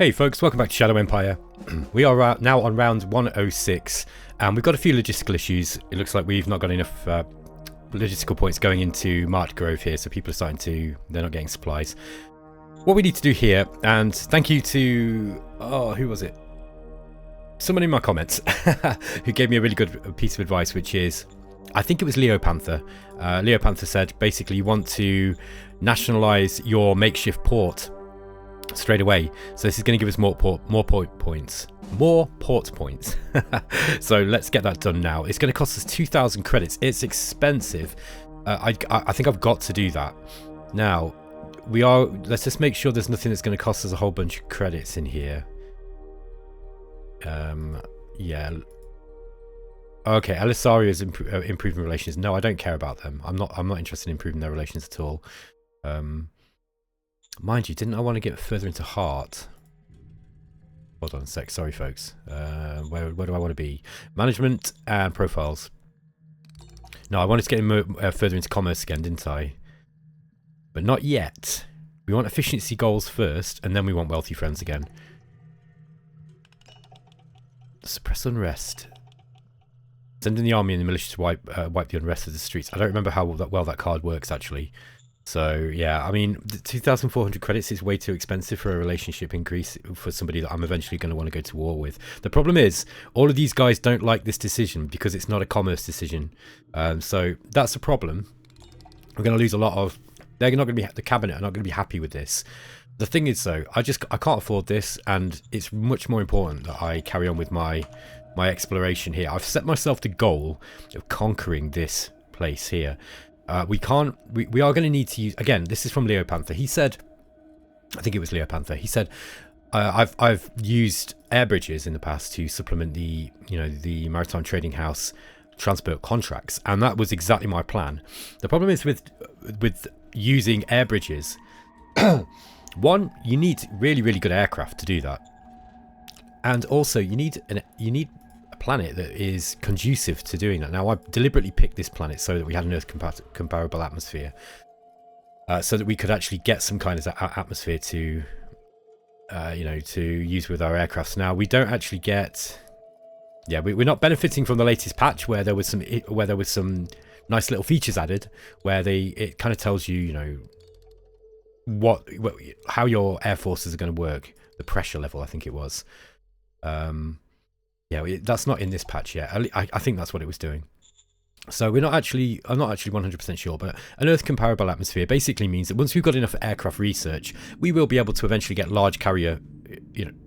Hey folks, welcome back to Shadow Empire. We are now on round 106 and we've got a few logistical issues. It looks like we've not got enough logistical points going into March Grove here, so people are starting to, they're not getting supplies. What we need to do here, and thank you to, who was it? Someone in my comments who gave me a really good piece of advice, which is, I think it was Leo Panther. Leo Panther said basically you want to nationalize your makeshift port straight away, so this is going to give us more port points. So let's get that done now. It's going to cost us 2,000 credits. It's expensive. I think I've got to do that now. Let's just make sure there's nothing that's going to cost us a whole bunch of credits in here. Yeah. Okay, Elisario is improving relations. No, I don't care about them. I'm not interested in improving their relations at all. Mind you, didn't I want to get further into Heart? Hold on a sec, sorry folks. Where do I want to be? Management and profiles. No, I wanted to get further into commerce again, didn't I? But not yet. We want efficiency goals first, and then we want wealthy friends again. Suppress unrest. Sending the army and the militia to wipe the unrest of the streets. I don't remember how well that card works actually. So yeah, I mean, 2,400 credits is way too expensive for a relationship increase for somebody that I'm eventually going to want to go to war with. The problem is, all of these guys don't like this decision because it's not a commerce decision. So that's a problem. We're going to lose a lot of. They're not going to be, the cabinet are not going to be happy with this. The thing is though, I can't afford this, and it's much more important that I carry on with my exploration here. I've set myself the goal of conquering this place here. We are going to need to use, again, this is from Leo Panther. He said, I think it was Leo Panther. He said, I've used air bridges in the past to supplement the Maritime Trading House transport contracts, and that was exactly my plan. The problem is with using air bridges, one, you need really, really good aircraft to do that, and also you need a planet that is conducive to doing that. Now, I deliberately picked this planet so that we had an Earth comparable atmosphere, so that we could actually get some kind of atmosphere to, to use with our aircrafts. Now, we don't actually get. Yeah, we're not benefiting from the latest patch where there was some nice little features added, where it kind of tells you, how your air forces are going to work, the pressure level, I think it was. Yeah, that's not in this patch yet. I think that's what it was doing. So I'm not actually 100% sure, but an Earth comparable atmosphere basically means that once we've got enough aircraft research, we will be able to eventually get large carrier,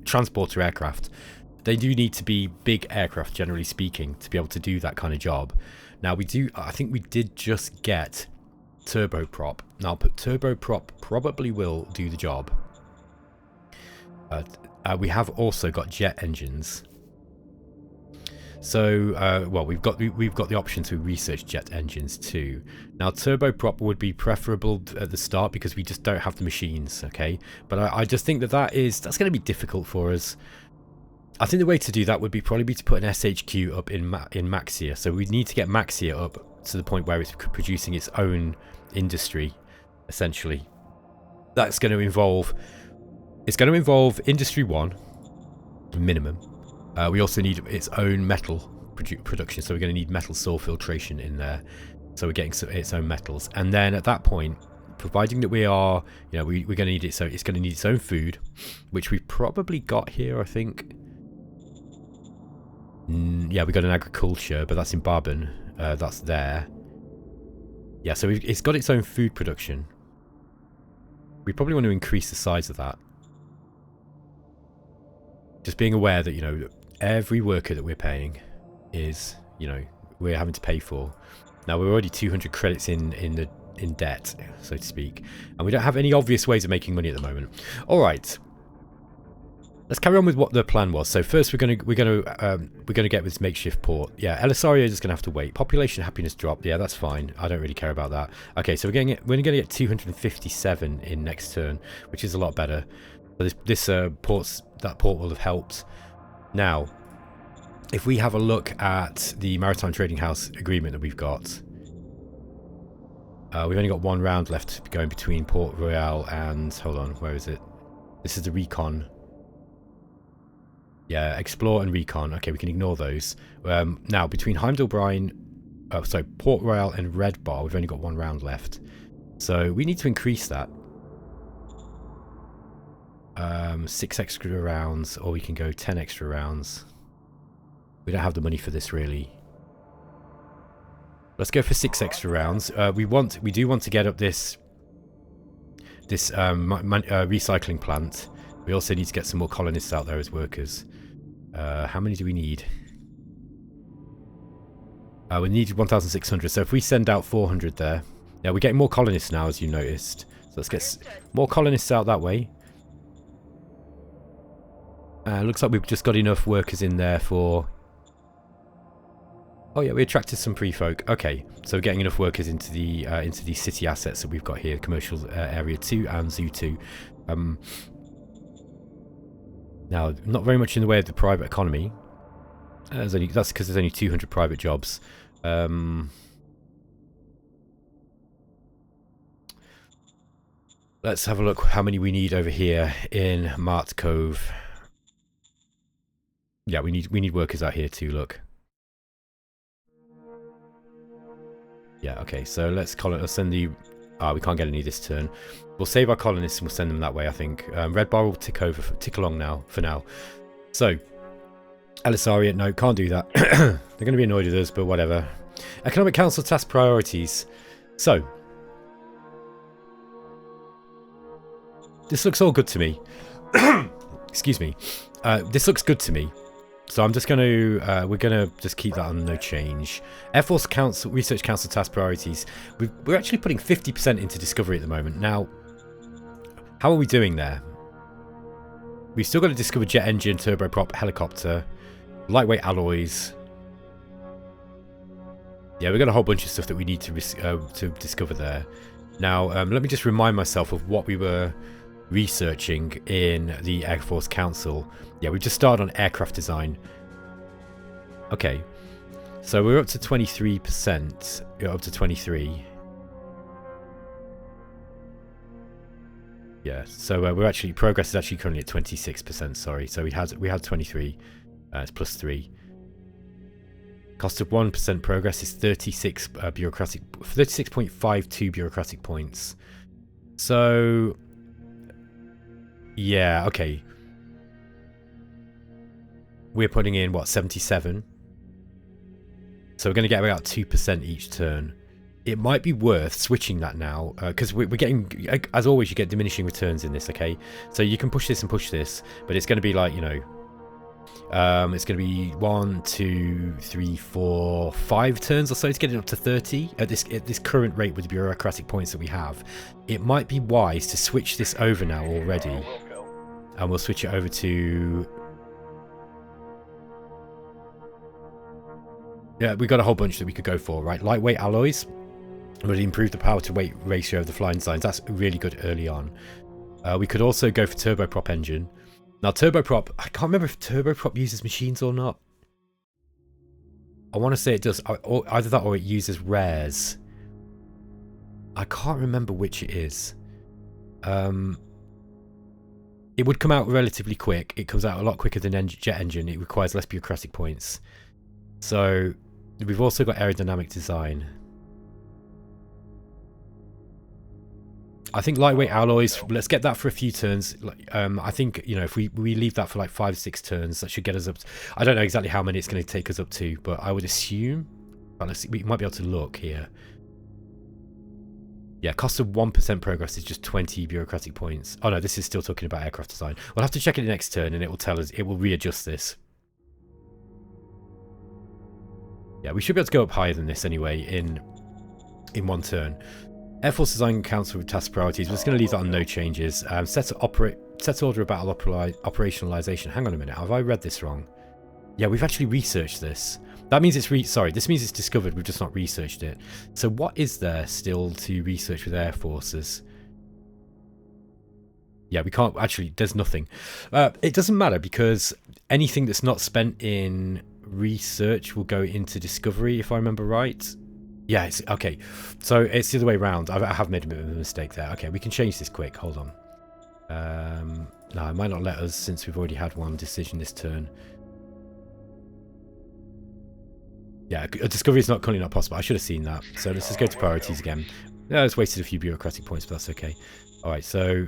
transporter aircraft. They do need to be big aircraft, generally speaking, to be able to do that kind of job. Now I think we did just get turboprop. Now, turboprop probably will do the job. We have also got jet engines. So, well, we've got the option to research jet engines too. Now, turboprop would be preferable at the start because we just don't have the machines, okay? But I just think that's going to be difficult for us. I think the way to do that would probably be to put an SHQ up in Maxia. So we need to get Maxia up to the point where it's producing its own industry, essentially. That's going to involve. It's going to involve Industry 1 minimum. We also need its own metal production, so we're going to need metal soil filtration in there. So we're getting its own metals, and then at that point, providing that we are, we're going to need it. So it's going to need its own food, which we've probably got here, I think. Yeah, we got an agriculture, but that's in Barbon. That's there. Yeah, so it's got its own food production. We probably want to increase the size of that. Just being aware that, every worker that we're paying is, we're having to pay for. Now, we're already 200 credits in debt, so to speak. And we don't have any obvious ways of making money at the moment. All right. Let's carry on with what the plan was. So first, we're gonna get this makeshift port. Yeah, Elisario is just gonna have to wait. Population happiness drop. Yeah, that's fine. I don't really care about that. Okay, so we're gonna get 257 in next turn, which is a lot better. So that port will have helped. Now, if we have a look at the Maritime Trading House agreement that we've got, we've only got one round left going between Port Royal and, hold on, where is it? This is the recon. Yeah, explore and recon. Okay, we can ignore those. Now, between Heimdall Brine, Port Royal and Red Bar, we've only got 1 round left. So we need to increase that. 6 extra rounds, or we can go 10 extra rounds. We don't have the money for this, really. Let's go for 6 extra rounds. We do want to get up this recycling plant. We also need to get some more colonists out there as workers. How many do we need? We need 1,600. So if we send out 400 there, yeah, we're getting more colonists now, as you noticed. So let's get more colonists out that way. Looks like we've just got enough workers in there for... Oh yeah, we attracted some pre-folk. Okay, so we're getting enough workers into the city assets that we've got here, commercial area 2 and zoo 2. Now, not very much in the way of the private economy. That's because there's only 200 private jobs. Let's have a look how many we need over here in Mart Cove. Yeah, we need workers out here too, look. Yeah, okay, so let's send the... we can't get any this turn. We'll save our colonists and we'll send them that way, I think. Red Bar will tick along now, for now. So, Alisaria, no, can't do that. They're going to be annoyed with us, but whatever. Economic Council task priorities. So, this looks all good to me. Excuse me. This looks good to me. So I'm just going to, we're going to just keep that on no change. Air Force Council, Research Council task priorities. We're actually putting 50% into discovery at the moment. Now, how are we doing there? We've still got to discover jet engine, turboprop, helicopter, lightweight alloys. Yeah, we've got a whole bunch of stuff that we need to discover there. Now, let me just remind myself of what we were researching in the Air Force Council. Yeah, we've just started on aircraft design. Okay, so we're up to 23%. We're up to 23. Yeah, so we're actually, progress is actually currently at 26%. Sorry, so we had 23. It's plus 3. Cost of 1% progress is 36.52 bureaucratic points. So yeah, okay. We're putting in, what, 77? So we're going to get about 2% each turn. It might be worth switching that now, because we're getting, as always, you get diminishing returns in this, okay? So you can push this and push this, but it's going to be like, you know, it's going to be 1, 2, 3, 4, 5 turns or so to get it up to 30 at this current rate with the bureaucratic points that we have. It might be wise to switch this over now already, and we'll switch it over to... Yeah, we've got a whole bunch that we could go for, right? Lightweight alloys would improve the power to weight ratio of the flying signs. That's really good early on. We could also go for turboprop engine. Now, turboprop, I can't remember if turboprop uses machines or not. I want to say it does. Either that or it uses rares. I can't remember which it is. It would come out relatively quick. It comes out a lot quicker than jet engine. It requires less bureaucratic points. So, we've also got aerodynamic design. I think lightweight alloys, let's get that for a few turns. I think, you know, if we leave that for like 5, 6 turns, that should get us up to, I don't know exactly how many it's going to take us up to, but I would assume, well, let's see, we might be able to look here. Yeah, cost of 1% progress is just 20 bureaucratic points. Oh no, this is still talking about aircraft design. We'll have to check it next turn and it will tell us, it will readjust this. Yeah, we should be able to go up higher than this anyway in one turn. Air Force Design Council with task priorities. We're just going to leave that on no changes. Set order of battle operationalization. Hang on a minute. Have I read this wrong? Yeah, we've actually researched this. That means it's this means it's discovered. We've just not researched it. So what is there still to research with Air Forces? Yeah, we can't actually. There's nothing. It doesn't matter because anything that's not spent in research will go into discovery, if I remember right. Yeah, it's okay. So it's the other way around. I have made a bit of a mistake there. Okay, we can change this quick. Hold on. No, it might not let us since we've already had one decision this turn. Yeah, a discovery is currently not possible. I should have seen that. So let's just go to priorities again. Yeah, it's wasted a few bureaucratic points, but that's okay. Alright, so...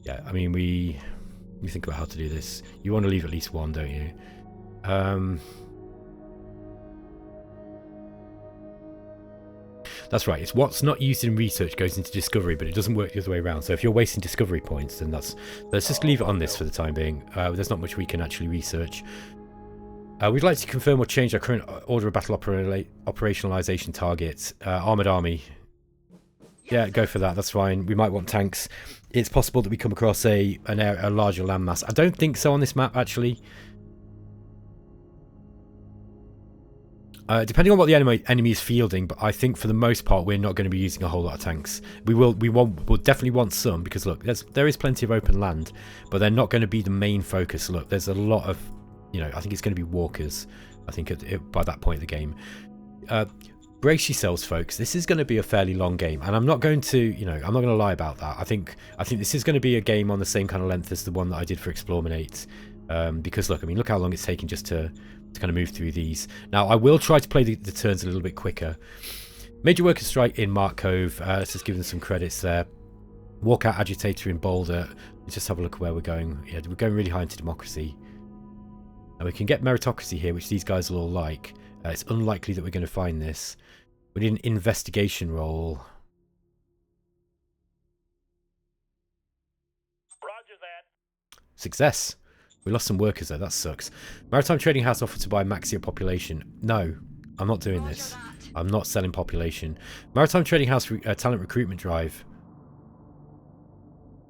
yeah, I mean, we think about how to do this. You want to leave at least one, don't you? That's right. It's what's not used in research goes into discovery, but it doesn't work the other way around. So if you're wasting discovery points, then that's... let's just leave it on this for the time being. There's not much we can actually research. We'd like to confirm or change our current order of battle operationalization targets. Armoured army. Yeah, go for that. That's fine. We might want tanks. It's possible that we come across a larger landmass. I don't think so on this map, actually. Depending on what the enemy is fielding, but I think for the most part we're not going to be using a whole lot of tanks. We'll definitely want some, because look, there is plenty of open land, but they're not going to be the main focus. Look, there's a lot of, you know, I think it's going to be walkers. I think by that point of the game. Brace yourselves, folks. This is going to be a fairly long game, and I'm not going to, you know, I'm not going to lie about that. I think this is going to be a game on the same kind of length as the one that I did for Explorminate, because look, I mean, look how long it's taken just to kind of move through these. Now, I will try to play the turns a little bit quicker. Major worker strike in Mark Cove. Let's just give them some credits there. Walkout agitator in Boulder. Let's just have a look at where we're going. Yeah, we're going really high into democracy. And we can get meritocracy here, which these guys will all like. It's unlikely that we're going to find this. We need an investigation roll. Roger that. Success. We lost some workers there, that sucks. Maritime Trading House offered to buy Maxia population. No, I'm not doing this. I'm not selling population. Maritime Trading House talent recruitment drive.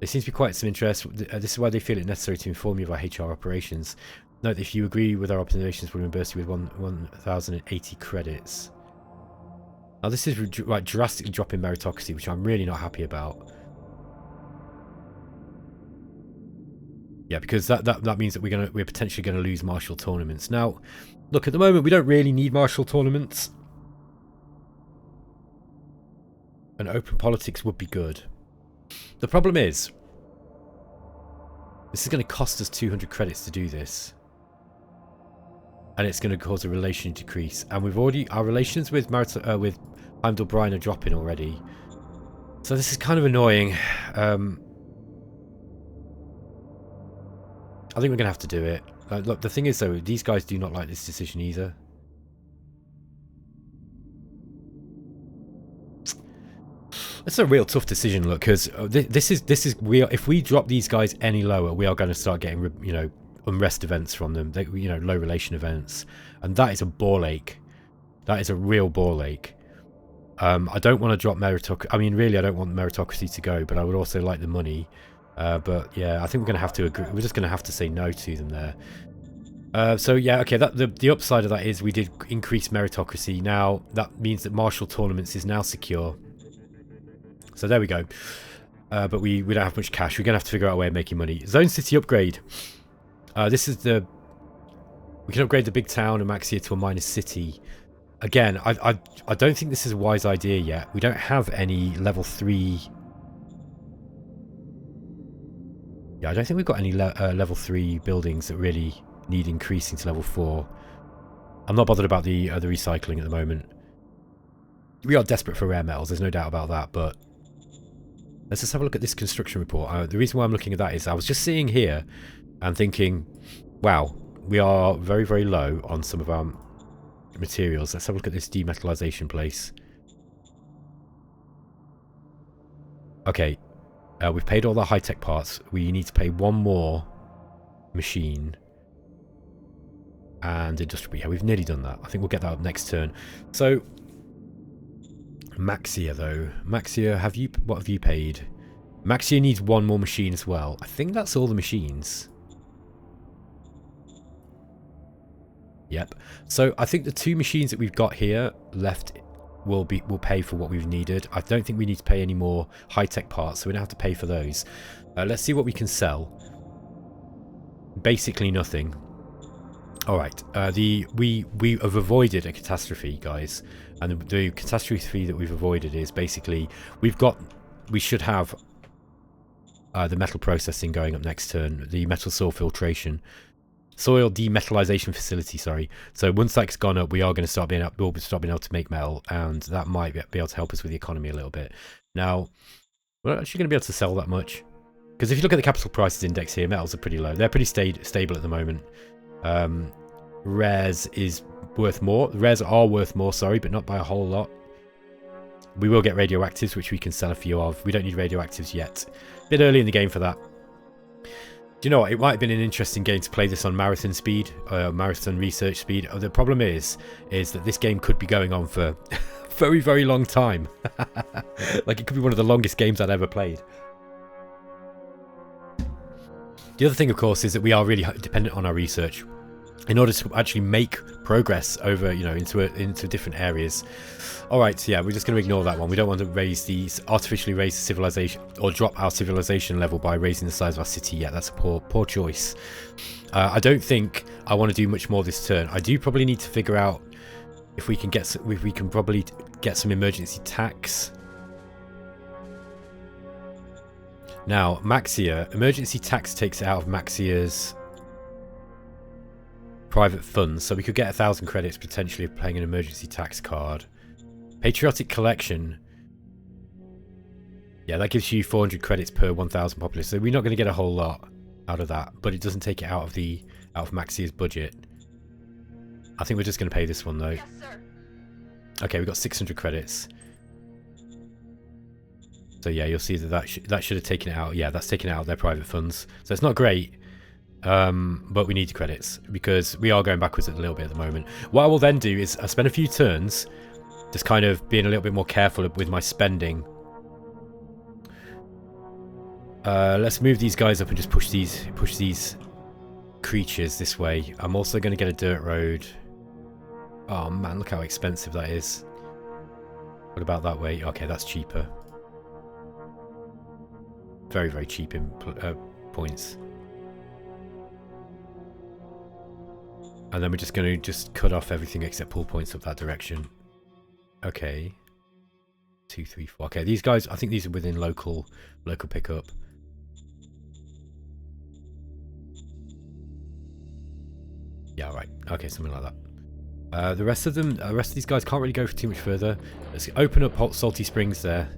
There seems to be quite some interest. This is why they feel it necessary to inform you of our HR operations. Note that if you agree with our observations, we'll reimburse you with 1,080 credits. Now this is like drastically dropping meritocracy, which I'm really not happy about. Yeah, because that means that we're potentially going to lose martial tournaments. Now, look, at the moment we don't really need martial tournaments, and open politics would be good. The problem is, this is going to cost us 200 credits to do this, and it's going to cause a relation decrease. And we've already, our relations with Heimdall Bryan are dropping already, so this is kind of annoying. I think we're going to have to do it. Look, the thing is, though, these guys do not like this decision either. It's a real tough decision, look, because if we drop these guys any lower, we are going to start getting, you know, unrest events from them. You know, low relation events, and that is a ball ache. That is a real ball ache. I don't want to drop meritocracy. I mean, really, I don't want meritocracy to go, but I would also like the money. But yeah, I think we're going to have to agree. We're just going to have to say no to them there. So yeah, okay. The upside of that is we did increase meritocracy. Now that means that martial tournaments is now secure. So there we go. But we don't have much cash. We're going to have to figure out a way of making money. Zone City upgrade. This is the... we can upgrade the big town and Maxia to a minor city. Again, I don't think this is a wise idea yet. We don't have any level 3... yeah, I don't think we've got any level 3 buildings that really need increasing to level 4. I'm not bothered about the recycling at the moment. We are desperate for rare metals, there's no doubt about that, but... let's just have a look at this construction report. The reason why I'm looking at that is I was just sitting here and thinking, wow, we are very, very low on some of our materials. Let's have a look at this demetallization place. Okay, we've paid all the high-tech parts. We need to pay one more machine. And industrial, yeah, we've nearly done that. I think we'll get that up next turn. So, Maxia, though. Maxia, what have you paid? Maxia needs one more machine as well. I think that's all the machines. Yep. So I think the 2 machines that we've got here left will pay for what we've needed. I don't think we need to pay any more high-tech parts, so we don't have to pay for those. Let's see what we can sell. Basically nothing. All right. We have avoided a catastrophe, guys, and the catastrophe that we've avoided is basically we've got we should have the metal processing going up next turn. The metal soil filtration. Soil demetallization facility, sorry. So once that's gone up, we are going to start being able to make metal, and that might be able to help us with the economy a little bit. Now, we're not actually going to be able to sell that much, because if you look at the capital prices index here, metals are pretty low. They're pretty stable at the moment. Rares is worth more. Rares are worth more, sorry, but not by a whole lot. We will get radioactives, which we can sell a few of. We don't need radioactives yet. A bit early in the game for that. Do you know what? It might have been an interesting game to play this on marathon speed, marathon research speed. The problem is that this game could be going on for a very, very long time. Like, it could be one of the longest games I'd ever played. The other thing, of course, is that we are really dependent on our research in order to actually make progress over, you know, into different areas. All right, so yeah, we're just going to ignore that one. We don't want to artificially raise the civilization, or drop our civilization level by raising the size of our city yet. That's a poor choice. I don't think I want to do much more this turn. I do probably need to figure out if we can probably get some emergency tax. Now, Maxia, emergency tax takes it out of Maxia's private funds, so we could get 1,000 credits potentially of playing an emergency tax card. Patriotic collection, yeah, that gives you 400 credits per 1,000 populace, so we're not going to get a whole lot out of that, but it doesn't take it out of Maxia's budget. I think we're just going to pay this one though. Yes, sir. Okay, we got 600 credits. So yeah, you'll see that should have taken it out. Yeah, that's taken it out of their private funds, so it's not great. But we need the credits because we are going backwards a little bit at the moment. What I will then do is I spend a few turns just kind of being a little bit more careful with my spending. Let's move these guys up and just push these creatures this way. I'm also going to get a dirt road. Oh man, look how expensive that is. What about that way? Okay, that's cheaper. Very, very cheap in points. And then we're just going to cut off everything except pull points up that direction. Okay. 2, 3, 4. Okay, these guys, I think these are within local pickup. Yeah, right. Okay, something like that. The rest of these guys can't really go too much further. Let's open up Hot Salty Springs there.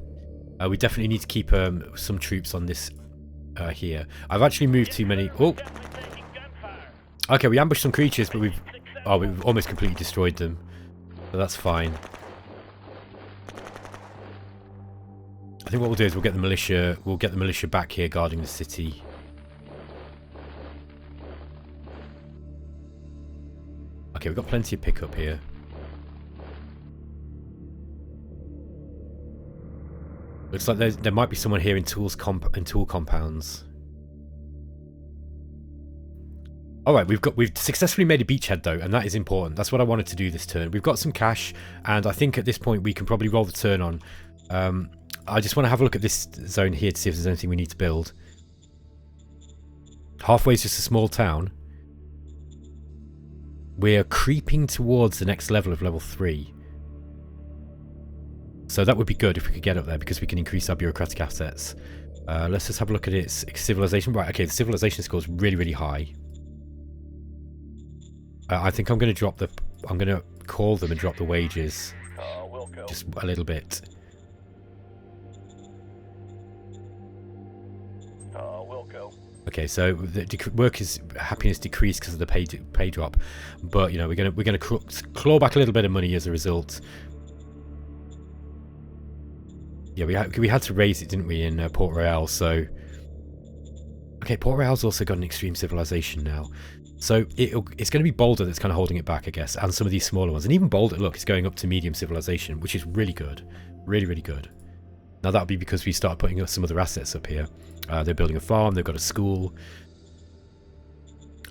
We definitely need to keep some troops on this here. I've actually moved too many. Oh. Okay, we ambushed some creatures, but we've almost completely destroyed them. So that's fine. I think what we'll do is we'll get the militia back here guarding the city. Okay, we've got plenty of pickup here. Looks like there might be someone here in tool compounds. Alright, we've successfully made a beachhead though, and that is important. That's what I wanted to do this turn. We've got some cash, and I think at this point we can probably roll the turn on. I just want to have a look at this zone here to see if there's anything we need to build. Halfway is just a small town. We're creeping towards the next level of level 3. So that would be good if we could get up there, because we can increase our bureaucratic assets. Let's just have a look at its civilization. Right, okay, the civilization score is really, really high. I think I'm going to call them and drop the wages. Just a little bit. Okay, so the workers' happiness decreased because of the pay drop, but you know we're gonna claw back a little bit of money as a result. Yeah, we had to raise it, didn't we, in Port Royal? So okay, Port Royal's also got an extreme civilization now, so it's going to be Boulder that's kind of holding it back, I guess, and some of these smaller ones, and even Boulder, look, it's going up to medium civilization, which is really good, really, really good. Now that'll be because we started putting some other assets up here. They're building a farm, they've got a school.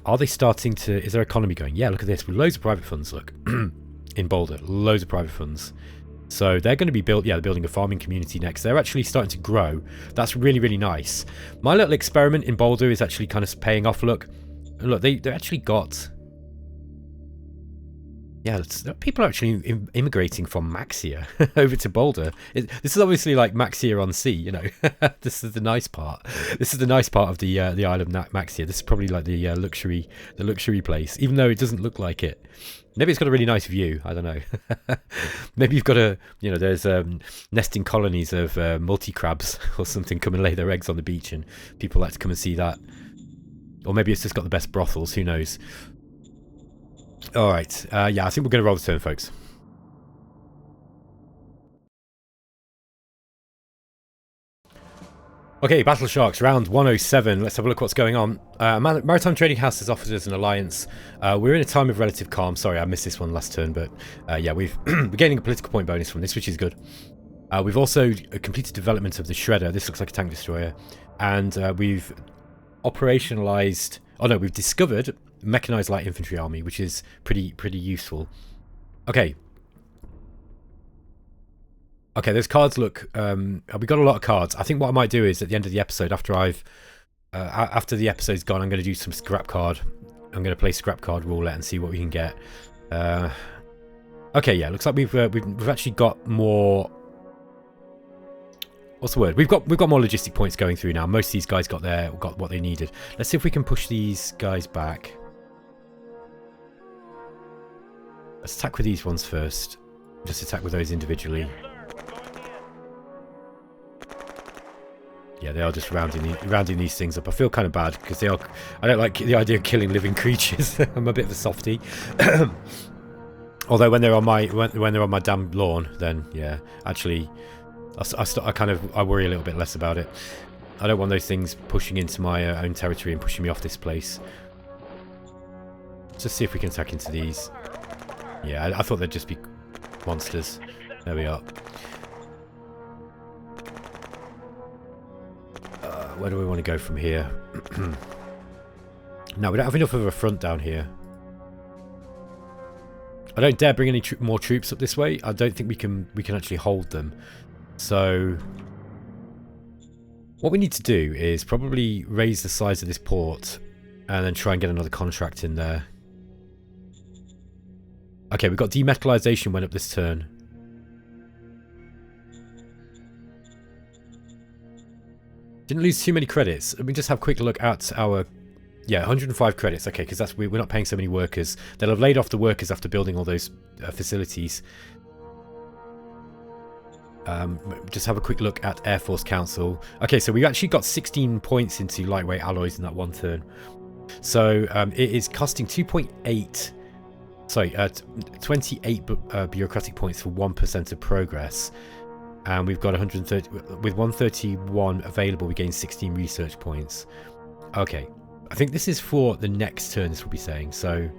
Are they starting to... Is their economy going? Yeah, look at this. With loads of private funds, look. In Boulder, loads of private funds. So they're going to be they're building a farming community next. They're actually starting to grow. That's really, really nice. My little experiment in Boulder is actually kind of paying off. Look, they actually got... Yeah, people are actually immigrating from Maxia over to Boulder. This is obviously like Maxia on sea, you know. This is the nice part. This is the nice part of the Isle of Maxia. This is probably like the luxury place, even though it doesn't look like it. Maybe it's got a really nice view. I don't know. Maybe you've got there's nesting colonies of multi-crabs or something come and lay their eggs on the beach, and people like to come and see that. Or maybe it's just got the best brothels. Who knows? All right. Yeah, I think we're going to roll the turn, folks. Okay, Battle Sharks, round 107. Let's have a look what's going on. Maritime Trading House has offered us an alliance. We're in a time of relative calm. Sorry, I missed this one last turn, but yeah, we're gaining a political point bonus from this, which is good. We've also completed development of the Shredder. This looks like a tank destroyer. And we've operationalized... Oh no, we've discovered mechanized light infantry army, which is pretty useful. Okay, those cards look we got a lot of cards. I think what I might do is at the end of the episode, after the episode's gone, I'm going to do some scrap card. I'm going to play scrap card roulette and see what we can get. Okay, yeah, looks like we've actually got more. What's the word? We've got more logistic points going through now. Most of these guys got what they needed. Let's see if we can push these guys back. Let's attack with these ones first. Just attack with those individually. Yeah, they are just rounding these things up. I feel kind of bad because I don't like the idea of killing living creatures. I'm a bit of a softie. Although when they're on my damn lawn, then yeah, actually, I worry a little bit less about it. I don't want those things pushing into my own territory and pushing me off this place. Let's just see if we can attack into these. Yeah, I thought they'd just be monsters. There we are. Where do we want to go from here? No, we don't have enough of a front down here. I don't dare bring any more troops up this way. I don't think we can actually hold them. So what we need to do is probably raise the size of this port and then try and get another contract in there. Okay, we've got demetallization went up this turn. Didn't lose too many credits. Let me just have a quick look at our... Yeah, 105 credits. Okay, because we're not paying so many workers. They'll have laid off the workers after building all those facilities. Just have a quick look at Air Force Council. Okay, so we actually got 16 points into lightweight alloys in that one turn. So it is costing 2.8... Sorry, 28 bureaucratic points for 1% of progress. And we've got 130... With 131 available, we gain 16 research points. Okay. I think this is for the next turn, this will be saying. So...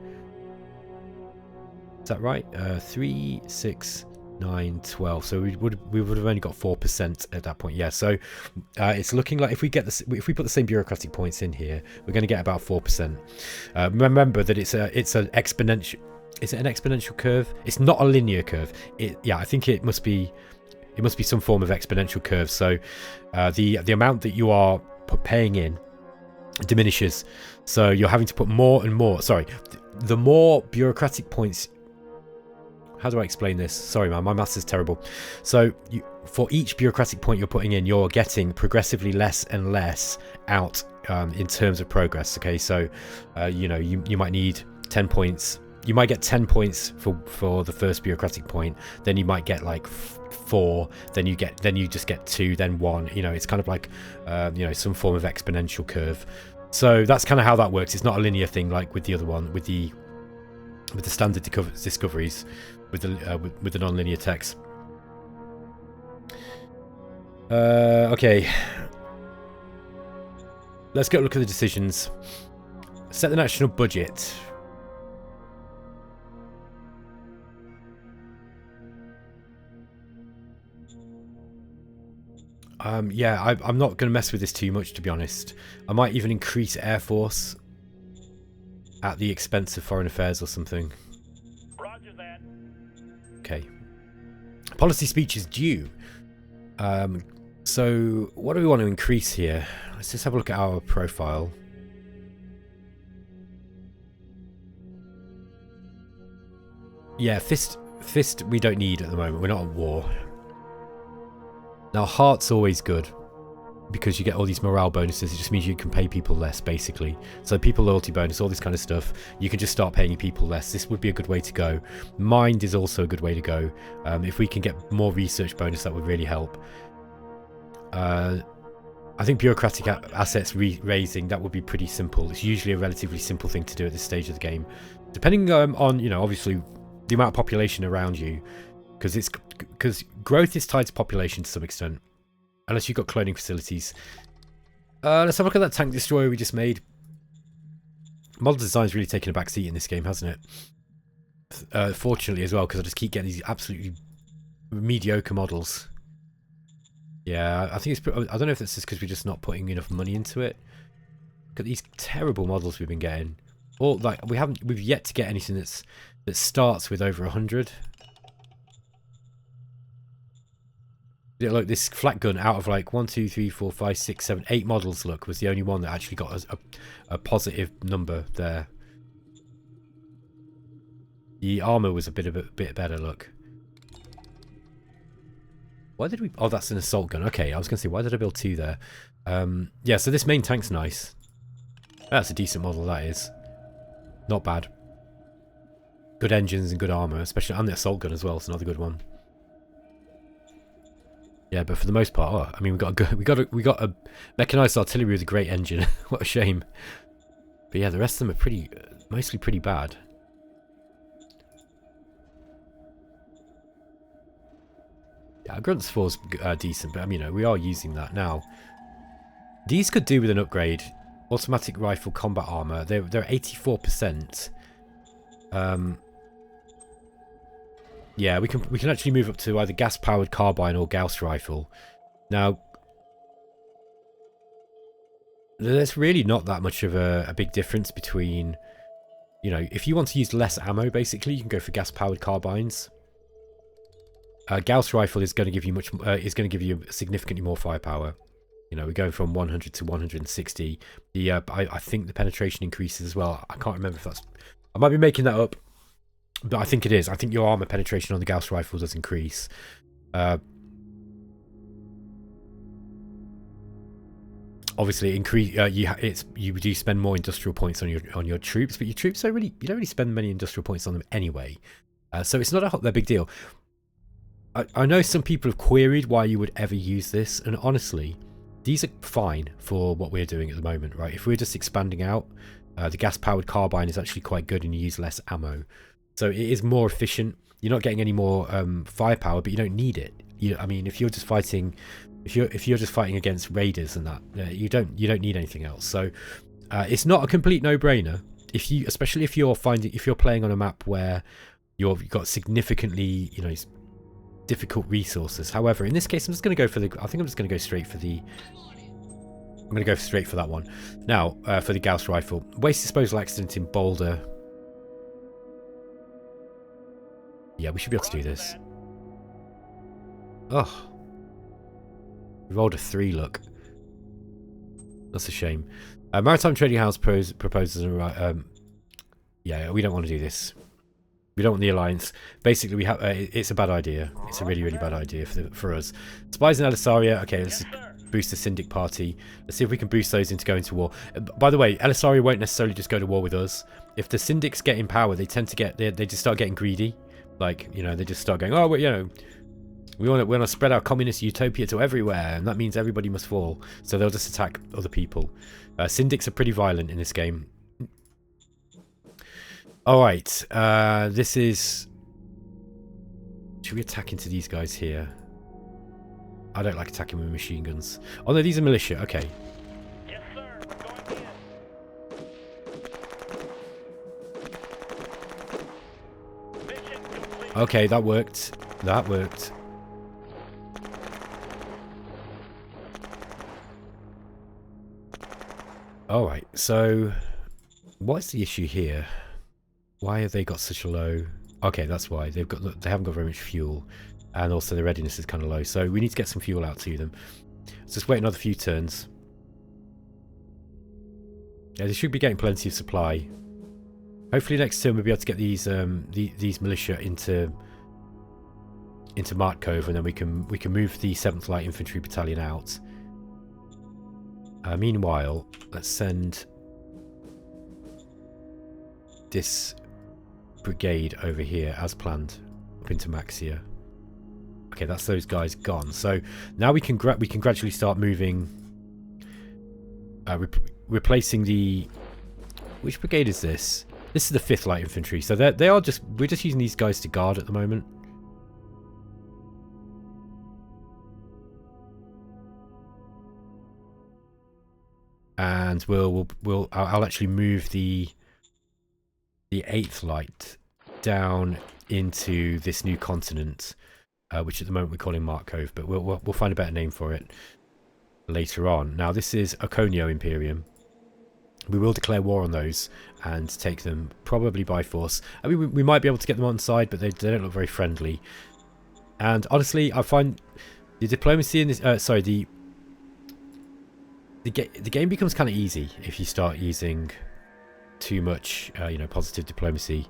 Is that right? 3, 6, 9, 12. So we would have only got 4% at that point. Yeah, so it's looking like if we put the same bureaucratic points in here, we're going to get about 4%. Remember that it's an exponential... Is it an exponential curve? It's not a linear curve. Yeah, I think it must be some form of exponential curve. So the amount that you are paying in diminishes. So you're having to put more and more. Sorry, the more bureaucratic points. How do I explain this? Sorry, man, my maths is terrible. So for each bureaucratic point you're putting in, you're getting progressively less and less out in terms of progress. Okay, so you might need 10 points. You might get 10 points for the first bureaucratic point, then you might get like 4, then you just get 2, then 1. It's kind of like some form of exponential curve. So that's kind of how that works. It's not a linear thing like with the other one, with the standard discoveries, with the non-linear text. Okay, let's go look at the decisions. Set the national budget. Yeah, I'm not going to mess with this too much, to be honest. I might even increase Air Force at the expense of Foreign Affairs or something. Roger that. Okay. Policy speech is due. So what do we want to increase here? Let's just have a look at our profile. Yeah, fist we don't need at the moment. We're not at war. Now, heart's always good because you get all these morale bonuses. It just means you can pay people less, basically. So people loyalty bonus, all this kind of stuff. You can just start paying people less. This would be a good way to go. Mind is also a good way to go. If we can get more research bonus, that would really help. I think bureaucratic assets raising, that would be pretty simple. It's usually a relatively simple thing to do at this stage of the game. Depending on, you know, obviously the amount of population around you, because growth is tied to population to some extent, unless you've got cloning facilities. Let's have a look at that tank destroyer we just made. Model design's really taken a back seat in this game, hasn't it? Fortunately as well, because I just keep getting these absolutely mediocre models. Yeah, I think it's. I don't know if that's just because we're just not putting enough money into it. Look at these terrible models we've been getting. Or like we've yet to get anything that starts with over 100. Yeah, look, this flat gun out of like 1, 2, 3, 4, 5, 6, 7, 8 models. Look, was the only one that actually got a positive number there. The armor was a bit better. Look. Why did we... Oh, that's an assault gun. Okay, I was going to say, why did I build 2 there? Yeah, so this main tank's nice. That's a decent model, that is. Not bad. Good engines and good armor, especially... And the assault gun as well, it's another good one. Yeah, but for the most part... Oh, I mean, we got a mechanized artillery with a great engine. What a shame. But yeah, the rest of them are pretty... mostly pretty bad. Yeah, Grunt's 4's decent, but you know, we are using that now. These could do with an upgrade. Automatic rifle combat armor. They're 84%. Yeah, we can actually move up to either gas powered carbine or Gauss rifle. Now, there's really not that much of a big difference between, you know, if you want to use less ammo, basically, you can go for gas powered carbines. Gauss rifle is going to give you significantly more firepower. You know, we're going from 100 to 160. I think the penetration increases as well. I can't remember if that's... I might be making that up, but I think it is. I think your armor penetration on the Gauss rifle does increase. Obviously, you do spend more industrial points on your troops, but your troops you don't really spend many industrial points on them anyway. So it's not a big deal. I know some people have queried why you would ever use this, and honestly, these are fine for what we're doing at the moment, right? If we're just expanding out, the gas-powered carbine is actually quite good and you use less ammo. So it is more efficient. You're not getting any more firepower, but you don't need it. I mean, if you're just fighting against raiders and that, you don't need anything else. So it's not a complete no-brainer. Especially if you're playing on a map where you've got significantly, you know, difficult resources. However, in this case, I'm just going to go for I think I'm just going to go straight for that one. Now, for the Gauss rifle. Waste disposal accident in Boulder. Yeah, we should be able to do this. Oh. We rolled a 3, look. That's a shame. Maritime Trading House proposes... yeah, we don't want to do this. We don't want the alliance. Basically, we have. It's a bad idea. It's a really, really bad idea for us. Spies in Elisaria. Okay, let's boost the Syndic party. Let's see if we can boost those into going to war. By the way, Elisaria won't necessarily just go to war with us. If the Syndics get in power, they tend to get. They just start getting greedy. Like, you know, they just start going, oh, well, you know, we want to spread our communist utopia to everywhere, and that means everybody must fall. So they'll just attack other people. Syndics are pretty violent in this game. Alright, this is... Should we attack into these guys here? I don't like attacking with machine guns. Oh no, these are militia, okay. Yes, sir. Going in. Mission complete. Okay, that worked. That worked. Alright, so... What's the issue here? Why have they got such a low... Okay, that's why. They haven't got very much fuel. And also the readiness is kind of low. So we need to get some fuel out to them. Let's just wait another few turns. Yeah, they should be getting plenty of supply. Hopefully next turn we'll be able to get these these militia into Mart Cove, and then we can move the 7th Light Infantry Battalion out. Meanwhile, let's send this brigade over here as planned up into Maxia. Okay, that's those guys gone. So now we can gradually start moving, replacing the. Which brigade is this? This is the 5th Light Infantry. So we're just using these guys to guard at the moment. And I'll actually move the 8th Light down into this new continent, which at the moment we're calling Mart Cove, but we'll find a better name for it later on. Now this is Oceania Imperium. We will declare war on those and take them probably by force. I mean, we might be able to get them on side, but they don't look very friendly. And honestly, I find the diplomacy in this the game becomes kind of easy if you start using too much, positive diplomacy.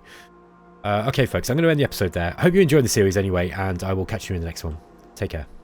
Okay, folks, I'm going to end the episode there. I hope you enjoyed the series anyway, and I will catch you in the next one. Take care.